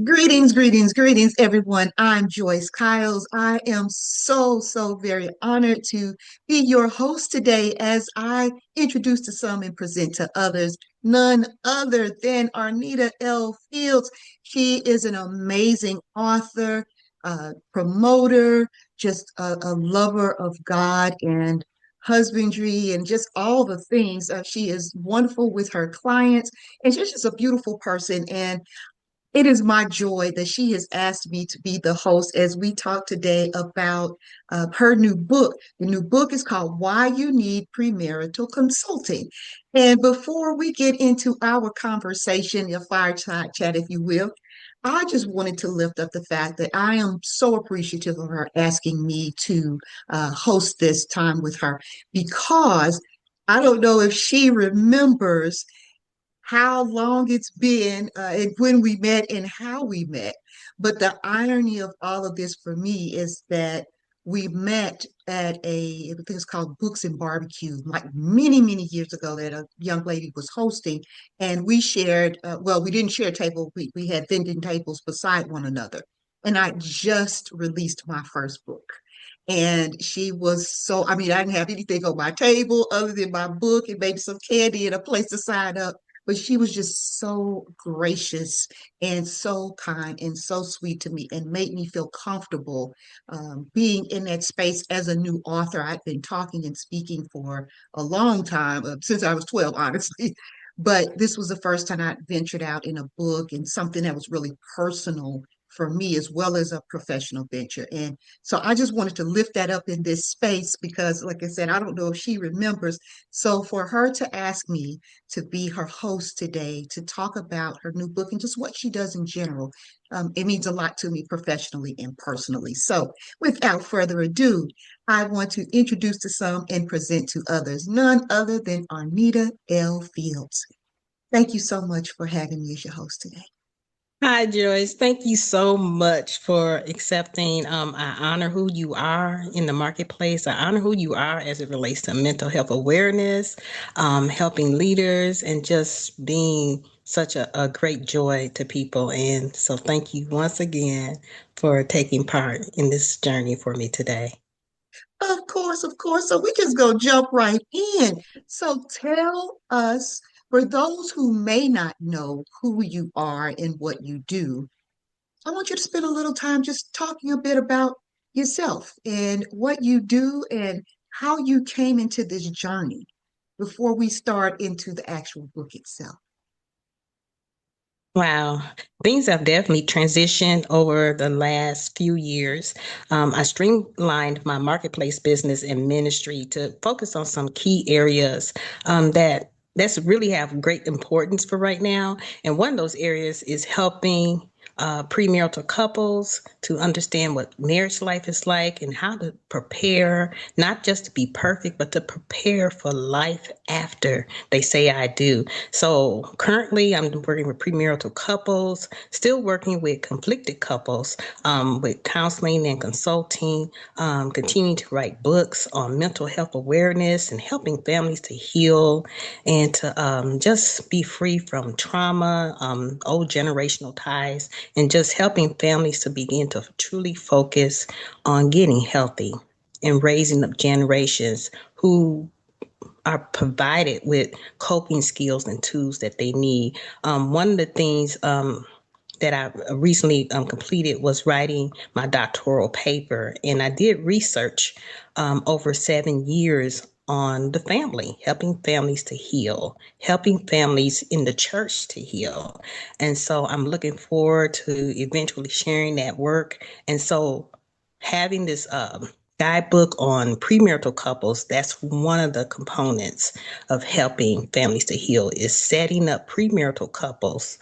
Greetings, greetings, greetings, everyone. I'm Joyce Kyles. I am so very honored to be your host today as I introduce to some and present to others none other than Arnita L. Fields. She is an amazing author, promoter, just a lover of God and husbandry and just all the things. She is wonderful with her clients and she's just a beautiful person. And it is my joy that she has asked me to be the host as we talk today about her new book. The new book is called Why You Need Premarital Consulting. And before we get into our conversation, a fireside chat, if you will, I just wanted to lift up the fact that I am so appreciative of her asking me to host this time with her because I don't know if she remembers how long it's been and when we met and how we met. But the irony of all of this for me is that we met at I think it's called Books and Barbecue, like many years ago that a young lady was hosting. And we shared, well, we didn't share a table, we had vending tables beside one another. And I just released my first book. And she was so, I mean, I didn't have anything on my table other than my book and maybe some candy and a place to sign up, but she was just so gracious and so kind and so sweet to me and made me feel comfortable being in that space as a new author. I've been talking and speaking for a long time, since I was 12, honestly. But this was the first time I ventured out in a book and something that was really personal for me as well as a professional venture. And so I just wanted to lift that up in this space because, like I said, I don't know if she remembers. So for her to ask me to be her host today to talk about her new book and just what she does in general. It means a lot to me professionally and personally. So, without further ado, I want to introduce to some and present to others none other than Arnita L. Fields. Thank you so much for having me as your host today. Hi, Joyce. Thank you so much for accepting. I honor who you are in the marketplace. I honor who you are as it relates to mental health awareness, helping leaders, and just being such a great joy to people. And so, thank you once again for taking part in this journey for me today. Of course, of course. So we just go jump right in. So tell us, for those who may not know who you are and what you do, I want you to spend a little time just talking a bit about yourself and what you do and how you came into this journey before we start into the actual book itself. Wow. Things have definitely transitioned over the last few years. I streamlined my marketplace business and ministry to focus on some key areas that's really have great importance for right now. And one of those areas is helping premarital couples to understand what marriage life is like and how to prepare, not just to be perfect, but to prepare for life after they say I do. So currently, I'm working with premarital couples, still working with conflicted couples, with counseling and consulting, continuing to write books on mental health awareness and helping families to heal and to just be free from trauma, old generational ties, and just helping families to begin to truly focus on getting healthy and raising up generations who are provided with coping skills and tools that they need. One of the things that I recently completed was writing my doctoral paper, and I did research over 7 years on the family, helping families to heal, helping families in the church to heal. And so I'm looking forward to eventually sharing that work. And so having this guidebook on premarital couples, that's one of the components of helping families to heal is setting up premarital couples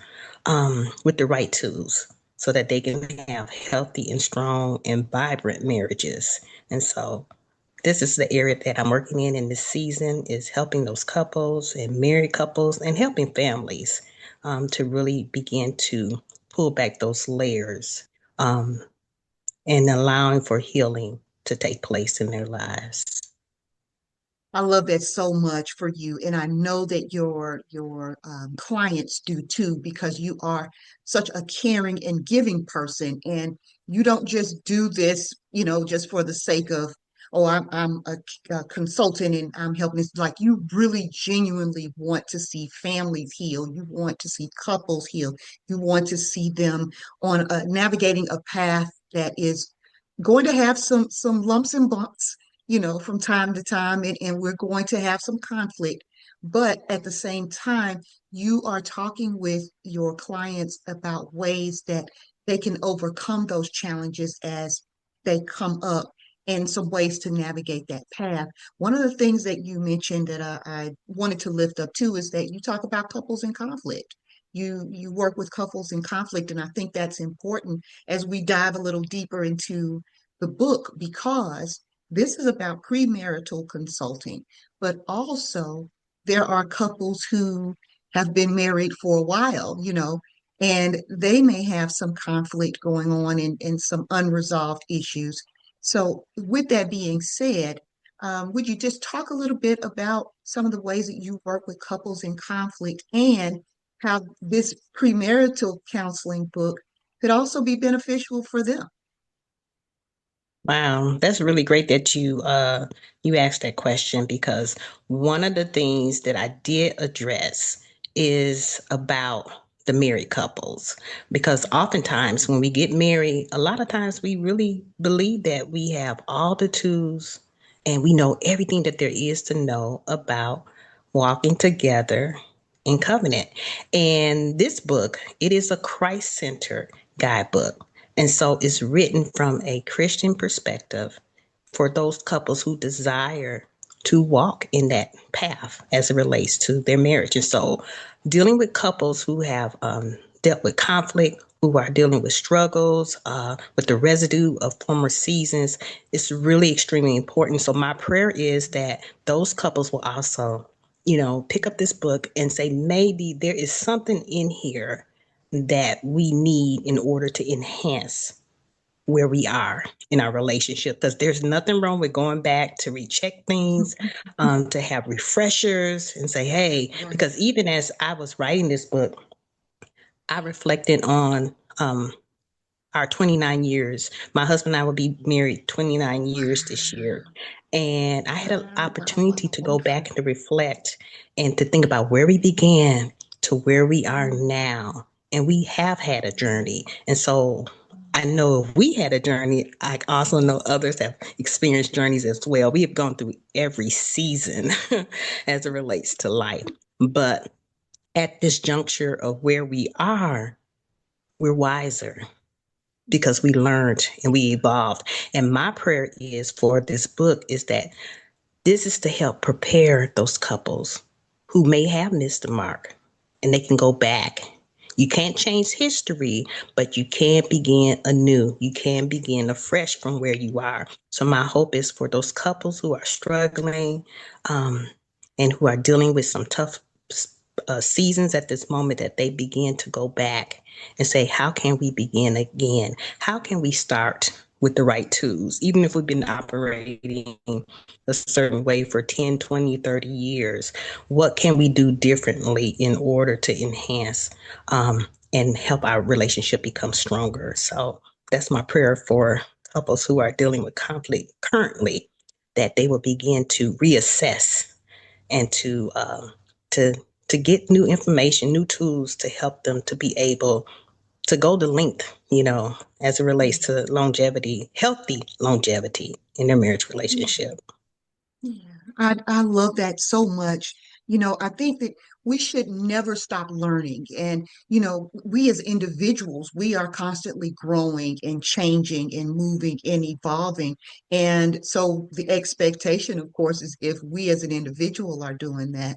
with the right tools so that they can have healthy and strong and vibrant marriages. And so this is the area that I'm working in this season is helping those couples and married couples and helping families to really begin to pull back those layers um, and allowing for healing to take place in their lives. I love that so much for you, and I know that your clients do too, because you are such a caring and giving person, and you don't just do this, just for the sake of, oh, I'm a consultant and I'm helping. It's like you really genuinely want to see families heal. You want to see couples heal. You want to see them on navigating a path that is going to have some lumps and bumps, from time to time, and we're going to have some conflict. But at the same time, you are talking with your clients about ways that they can overcome those challenges as they come up, and some ways to navigate that path. One of the things that you mentioned that I wanted to lift up too is that you talk about couples in conflict. You work with couples in conflict, and I think that's important as we dive a little deeper into the book, because this is about premarital consulting, but also there are couples who have been married for a while, and they may have some conflict going on, and some unresolved issues. So, with that being said, would you just talk a little bit about some of the ways that you work with couples in conflict, and how this premarital counseling book could also be beneficial for them? Wow, that's really great that you asked that question, because one of the things that I did address is about the married couples, because oftentimes when we get married, a lot of times we really believe that we have all the tools and we know everything that there is to know about walking together in covenant. And this book, it is a Christ-centered guidebook. And so it's written from a Christian perspective for those couples who desire to walk in that path as it relates to their marriage. And so dealing with couples who have dealt with conflict, who are dealing with struggles, with the residue of former seasons, is really extremely important. So my prayer is that those couples will also, pick up this book and say, maybe there is something in here that we need in order to enhance where we are in our relationship, because there's nothing wrong with going back to recheck things, to have refreshers and say, hey, Right. because even as I was writing this book, I reflected on our 29 years. My husband and I will be married 29 years this year. And I had an Wow, wow, opportunity wow, to go wonderful. back and to reflect and to think about where we began to where we are Mm, now. And we have had a journey. And so I know if we had a journey, I also know others have experienced journeys as well. We have gone through every season as it relates to life. But at this juncture of where we are, we're wiser because we learned and we evolved. And my prayer is for this book is that this is to help prepare those couples who may have missed the mark, and they can go back. You can't change history, but you can begin anew. You can begin afresh from where you are. So my hope is for those couples who are struggling, um, and who are dealing with some tough seasons at this moment, that they begin to go back and say, how can we begin again? How can we start with the right tools? Even if we've been operating a certain way for 10, 20, 30 years, what can we do differently in order to enhance, and help our relationship become stronger? So that's my prayer for couples who are dealing with conflict currently, that they will begin to reassess and to to get new information, new tools to help them to be able to go the length, as it relates yeah, to longevity, healthy longevity in their marriage yeah, relationship. yeah. I love that so much. I think that we should never stop learning. And, we as individuals, we are constantly growing and changing and moving and evolving. And so the expectation, of course, is if we as an individual are doing that,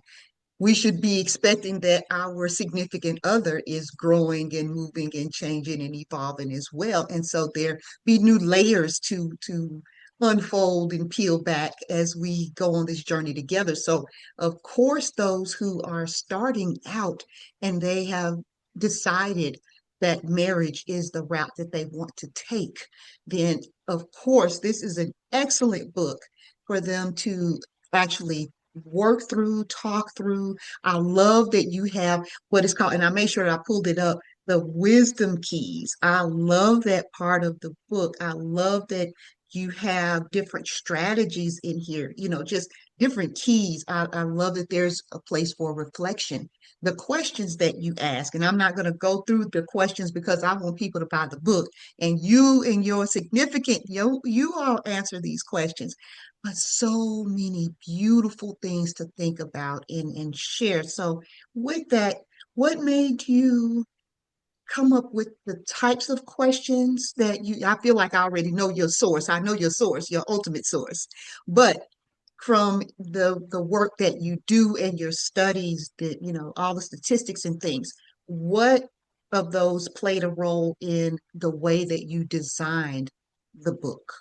we should be expecting that our significant other is growing and moving and changing and evolving as well. And so there be new layers to unfold and peel back as we go on this journey together. So of course, those who are starting out and they have decided that marriage is the route that they want to take, then of course this is an excellent book for them to actually work through, talk through. I love that you have what is called, and I made sure that I pulled it up, the wisdom keys. I love that part of the book. I love that you have different strategies in here, just different keys. I love that there's a place for reflection. The questions that you ask, and I'm not going to go through the questions because I want people to buy the book, and you and your significant, you all answer these questions, but so many beautiful things to think about and share. So, with that, what made you come up with the types of questions that I feel like I already know your source. I know your source, your ultimate source. But from the work that you do and your studies, that all the statistics and things, what of those played a role in the way that you designed the book?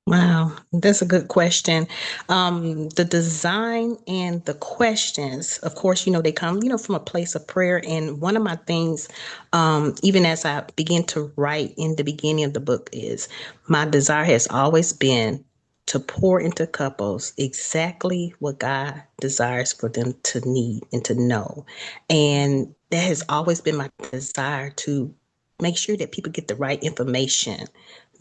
Wow, that's a good question. The design and the questions, of course, they come, from a place of prayer. And one of my things, even as I begin to write in the beginning of the book, is my desire has always been to pour into couples exactly what God desires for them to need and to know. And that has always been my desire, to make sure that people get the right information,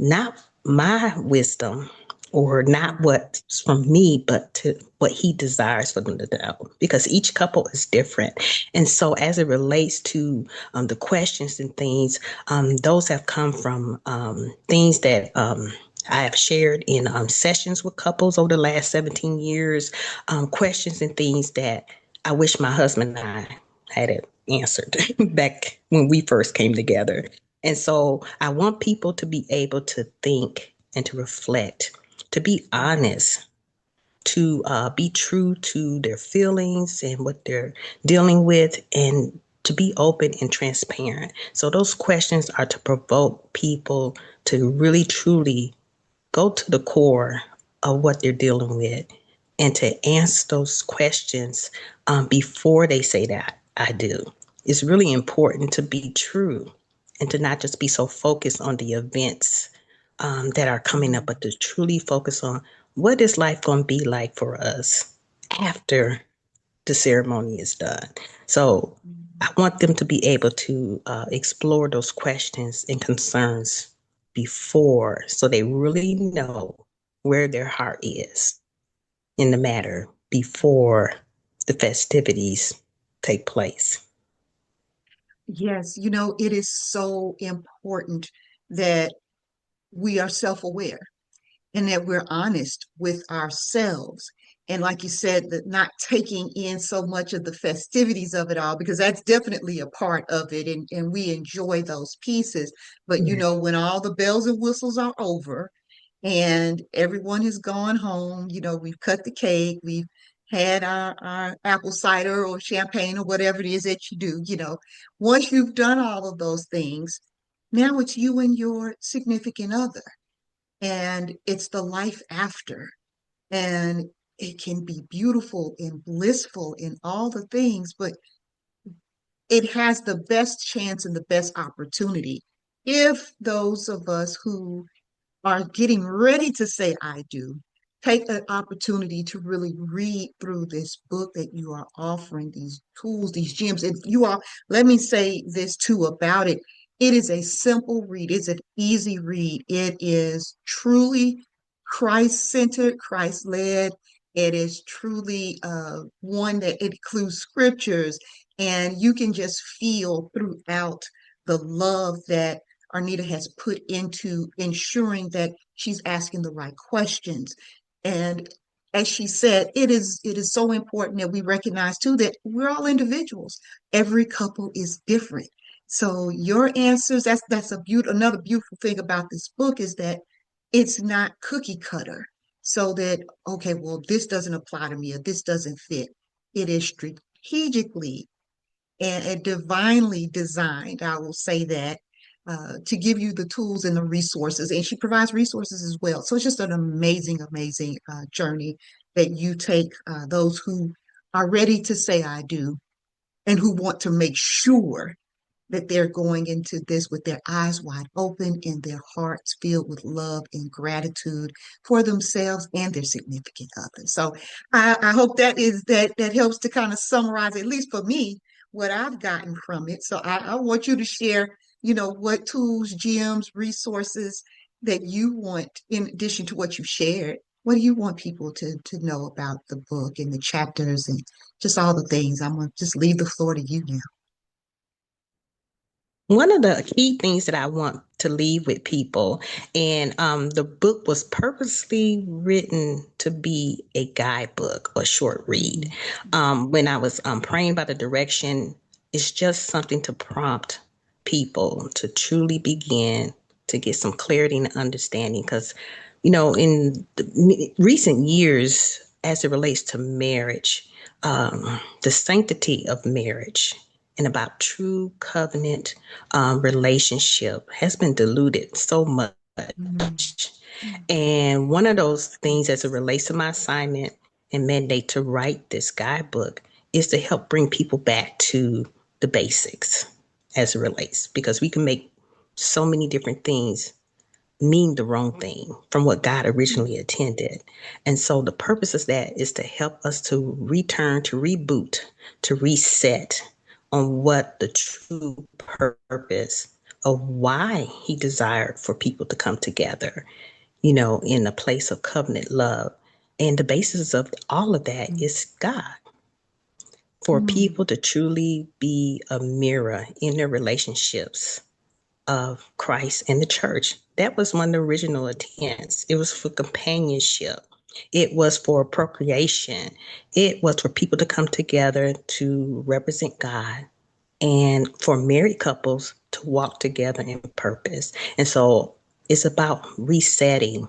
not my wisdom or not what's from me, but to what he desires for them to know, because each couple is different. And so, as it relates to the questions and things, those have come from things that I have shared in sessions with couples over the last 17 years, questions and things that I wish my husband and I had it answered back when we first came together. And so I want people to be able to think and to reflect, to be honest, to be true to their feelings and what they're dealing with, and to be open and transparent. So those questions are to provoke people to really, truly go to the core of what they're dealing with, and to answer those questions before they say that I do. It's really important to be true and to not just be so focused on the events that are coming up, but to truly focus on what is life going to be like for us after the ceremony is done. So I want them to be able to explore those questions and concerns before, so they really know where their heart is in the matter before the festivities take place. Yes, it is so important that we are self-aware and that we're honest with ourselves. And like you said, that not taking in so much of the festivities of it all, because that's definitely a part of it. And we enjoy those pieces. But Yeah. when all the bells and whistles are over and everyone has gone home, we've cut the cake, we've had our apple cider or champagne or whatever it is that you do, once you've done all of those things, now it's you and your significant other, and it's the life after. And it can be beautiful and blissful in all the things, but it has the best chance and the best opportunity if those of us who are getting ready to say I do, take an opportunity to really read through this book that you are offering, these tools, these gems. And you all, let me say this too about it. It is a simple read, it's an easy read. It is truly Christ centered, Christ led. It is truly one that includes scriptures, and you can just feel throughout the love that Arnita has put into ensuring that she's asking the right questions. And as she said, it is so important that we recognize too that we're all individuals. Every couple is different. So your answers, that's another beautiful thing about this book, is that it's not cookie cutter. So that, okay, well, this doesn't apply to me or this doesn't fit. It is strategically and divinely designed, I will say that, to give you the tools and the resources. And she provides resources as well. So it's just an amazing, amazing journey that you take those who are ready to say, I do, and who want to make sure that they're going into this with their eyes wide open and their hearts filled with love and gratitude for themselves and their significant others. So I hope that helps to kind of summarize, at least for me, what I've gotten from it. So I want you to share, what tools, gems, resources that you want in addition to what you shared. What do you want people to know about the book and the chapters and just all the things? I'm gonna just leave the floor to you now. One of the key things that I want to leave with people, and the book was purposely written to be a guidebook or short read. When I was praying about the direction, it's just something to prompt people to truly begin to get some clarity and understanding. Because, in the recent years, as it relates to marriage, the sanctity of marriage and about true covenant relationship has been diluted so much. Mm, mm, And one of those things, as it yes. relates to my assignment and mandate to write this guidebook, is to help bring people back to the basics as it relates, because we can make so many different things mean the wrong thing from what God Mm, originally intended. And so the purpose of that is to help us to return, to reboot, to reset on what the true purpose of why he desired for people to come together, in a place of covenant love. And the basis of all of that mm, is God, for mm, people to truly be a mirror in their relationships of Christ and the church. That was one of the original intents. It was for companionship. It was for procreation. It was for people to come together to represent God and for married couples to walk together in purpose. And so it's about resetting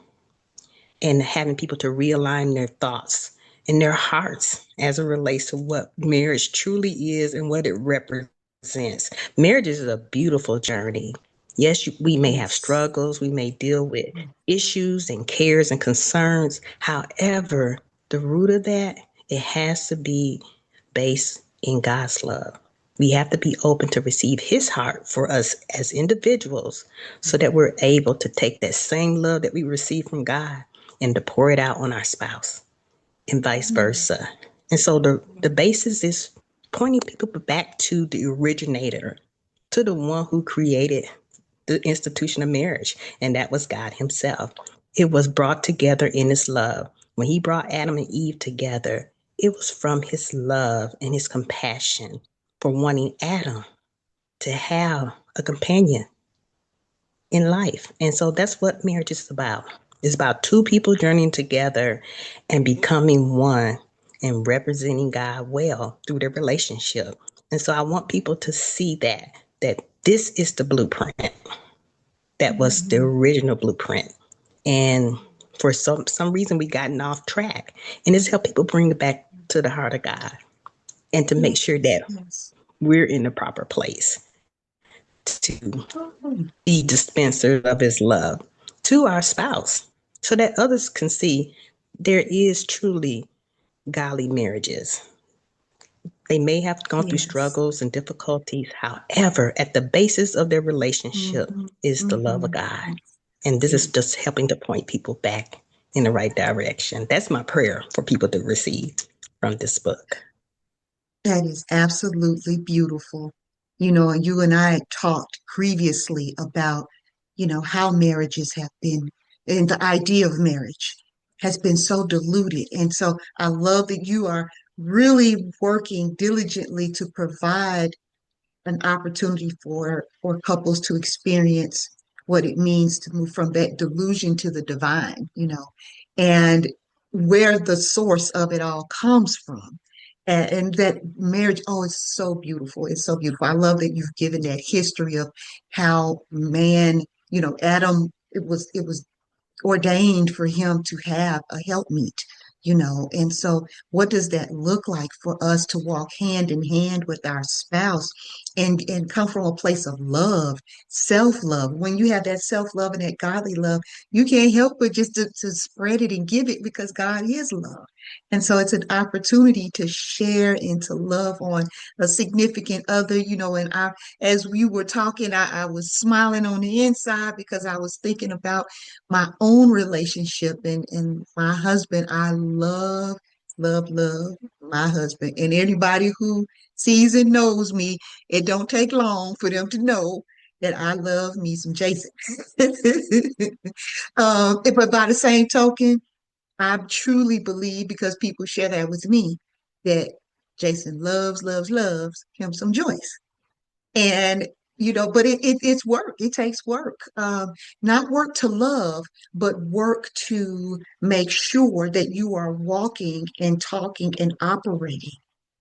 and having people to realign their thoughts and their hearts as it relates to what marriage truly is and what it represents. Marriage is a beautiful journey. Yes, we may have yes. struggles, we may deal with Mm, issues and cares and concerns. However, the root of that, it has to be based in God's love. We have to be open to receive his heart for us as individuals so that we're able to take that same love that we receive from God and to pour it out on our spouse and vice mm, versa. And so the basis is pointing people back to the originator, to the one who created the institution of marriage, and that was God himself. It was brought together in his love. When he brought Adam and Eve together, it was from his love and his compassion for wanting Adam to have a companion in life. And so that's what marriage is about. It's about two people journeying together and becoming one and representing God well through their relationship. And so I want people to see that this is the blueprint. That was the mhm, original blueprint. And for some reason we gotten off track. And it's helped people bring it back to the heart of God and to make sure yes, that yes. we're in the proper place to Oh, be dispensers of his love to our spouse so that others can see there is truly godly marriages. They may have gone through yes. struggles and difficulties. However, at the basis of their relationship Mhm, is the love of mhm, God. yes. And this is just helping to point people back in the right direction. That's my prayer for people to receive from this book. That is absolutely beautiful. And you and I had talked previously about, how marriages have been, and the idea of marriage has been so diluted. And so I love that you are really working diligently to provide an opportunity for couples to experience what it means to move from that delusion to the divine, and where the source of it all comes from. And that marriage, oh, it's so beautiful. It's so beautiful. I love that you've given that history of how man, Adam, it was ordained for him to have a helpmeet, And so what does that look like for us to walk hand in hand with our spouse and come from a place of love, self-love? When you have that self-love and that godly love, you can't help but just to spread it and give it because God is love. And so it's an opportunity to share and to love on a significant other, and as we were talking, I was smiling on the inside because I was thinking about my own relationship and my husband. I love, love, love my husband. And anybody who sees and knows me, it don't take long for them to know that I love me some Jason. But by the same token, I truly believe, because people share that with me, that Jason loves, loves, loves him some Joyce. And but it's work. It takes work. Not work to love, but work to make sure that you are walking and talking and operating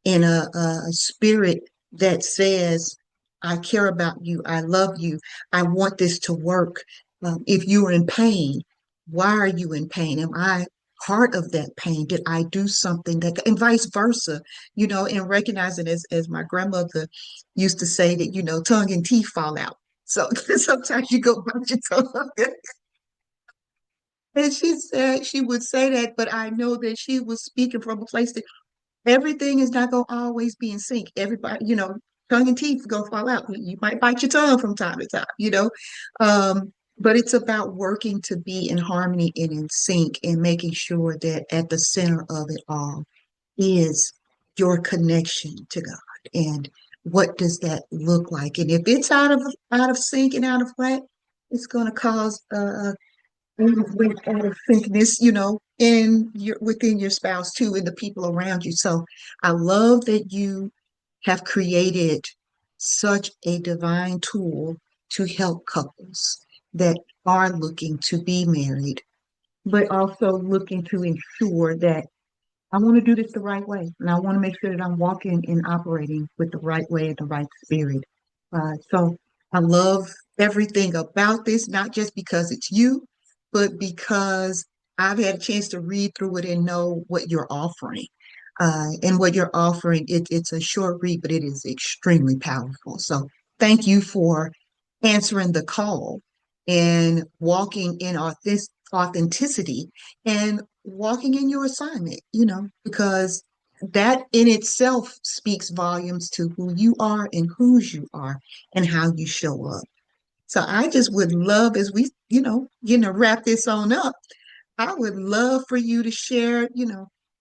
in a spirit that says, I care about you, I love you, I want this to work. If you are in pain, why are you in pain? Am I part of that pain? Did I do something that, and vice versa, and recognizing, as my grandmother used to say, that tongue and teeth fall out. So sometimes you go bite your tongue. And she said she would say that, but I know that she was speaking from a place that everything is not going to always be in sync. Everybody, tongue and teeth going to fall out. You might bite your tongue from time to time. But it's about working to be in harmony and in sync and making sure that at the center of it all is your connection to God. And what does that look like? And if it's out of sync and out of whack, it's going to cause out of syncness, in your within your spouse too, and the people around you. So I love that you have created such a divine tool to help couples that are looking to be married, but also looking to ensure that I want to do this the right way. And I want to make sure that I'm walking and operating with the right way and the right spirit. So I love everything about this, not just because it's you, but because I've had a chance to read through it and know what you're offering. And what you're offering, it's a short read, but it is extremely powerful. So thank you for answering the call and walking in authenticity and walking in your assignment, because that in itself speaks volumes to who you are and whose you are and how you show up. So I just would love, as we, wrap this on up, I would love for you to share,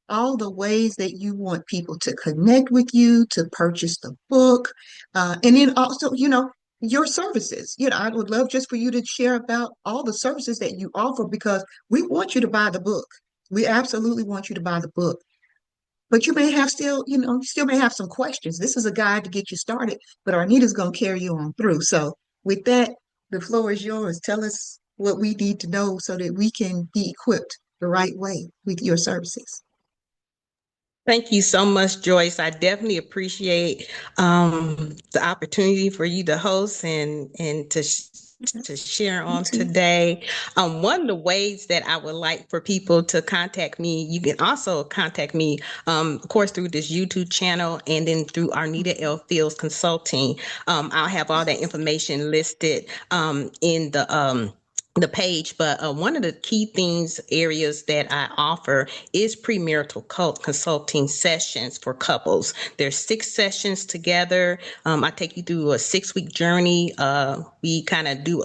all the ways that you want people to connect with you, to purchase the book, and then also, your services. I would love just for you to share about all the services that you offer because we want you to buy the book. We absolutely want you to buy the book. But you may have still, you still may have some questions. This is a guide to get you started, but Arnita's going to carry you on through. So with that, the floor is yours. Tell us what we need to know so that we can be equipped the right way with your services. Thank you so much, Joyce. I definitely appreciate the opportunity for you to host and to share Me on too. today. One of the ways that I would like for people to contact me, you can also contact me, of course, through this YouTube channel and then through Arnita L Fields Consulting. I'll have all that information listed in the page, but one of the key things areas that I offer is premarital consulting sessions for couples. There's 6 sessions together. I take you through a 6-week journey. We kind of do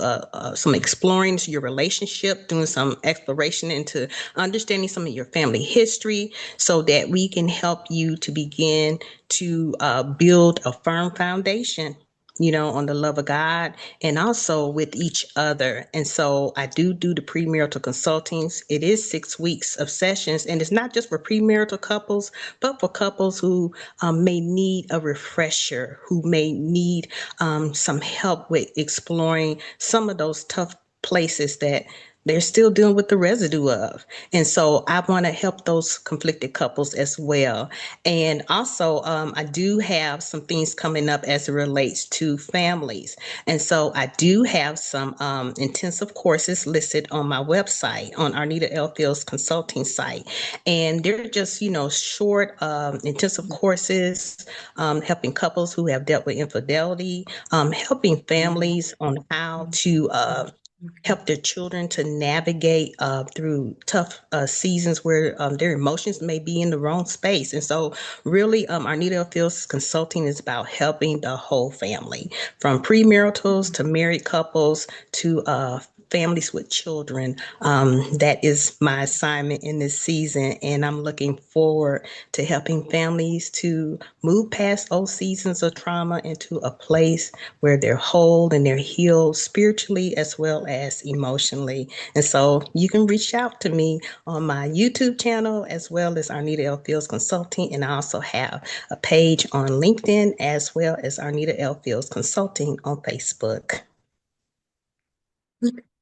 some exploring to your relationship, doing some exploration into understanding some of your family history so that we can help you to begin to build a firm foundation, on the love of God and also with each other. And so I do the premarital consultings. It is 6 weeks of sessions, and it's not just for premarital couples, but for couples who may need a refresher, who may need some help with exploring some of those tough places that they're still dealing with the residue of. And so I want to help those conflicted couples as well. And also, I do have some things coming up as it relates to families. And so I do have some intensive courses listed on my website, on Arnita L. Fields consulting site. And they're just, short intensive courses, helping couples who have dealt with infidelity, helping families on how to help their children to navigate through tough seasons where their emotions may be in the wrong space. And so, really, Arnita Fields Consulting is about helping the whole family, from premaritals to married couples to families with children. That is my assignment in this season, and I'm looking forward to helping families to move past old seasons of trauma into a place where they're whole and they're healed spiritually as well as emotionally. And so you can reach out to me on my YouTube channel as well as Arnita L. Fields Consulting. And I also have a page on LinkedIn as well as Arnita L. Fields Consulting on Facebook.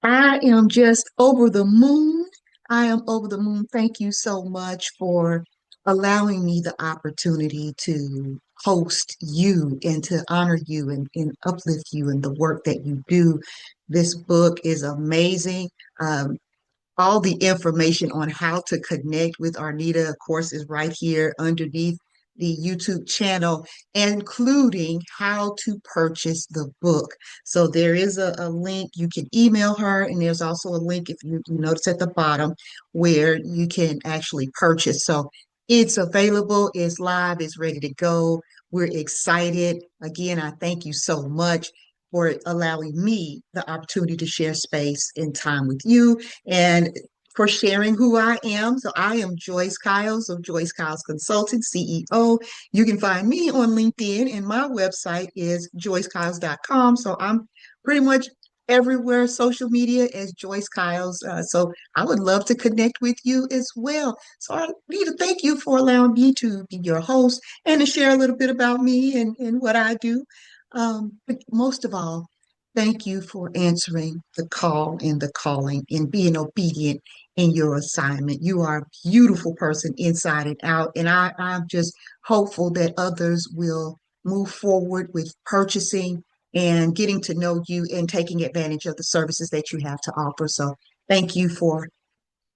I am just over the moon. I am over the moon. Thank you so much for allowing me the opportunity to host you and to honor you and uplift you in the work that you do. This book is amazing. All the information on how to connect with Arnita, of course, is right here underneath the YouTube channel, including how to purchase the book. So there is a link. You can email her, and there's also a link, if you notice at the bottom, where you can actually purchase. So it's available, it's live, it's ready to go. We're excited. Again, I thank you so much for allowing me the opportunity to share space and time with you and for sharing who I am. So I am Joyce Kyles of Joyce Kyles Consulting, CEO. You can find me on LinkedIn, and my website is joycekyles.com. So I'm pretty much everywhere social media as Joyce Kyles. So I would love to connect with you as well. So I need to thank you for allowing me to be your host and to share a little bit about me and what I do. But most of all, thank you for answering the call and the calling and being obedient in your assignment. You are a beautiful person inside and out. And I'm just hopeful that others will move forward with purchasing and getting to know you and taking advantage of the services that you have to offer. So thank you for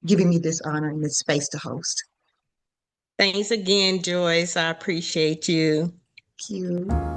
giving me this honor and this space to host. Thanks again, Joyce. I appreciate you. Thank you.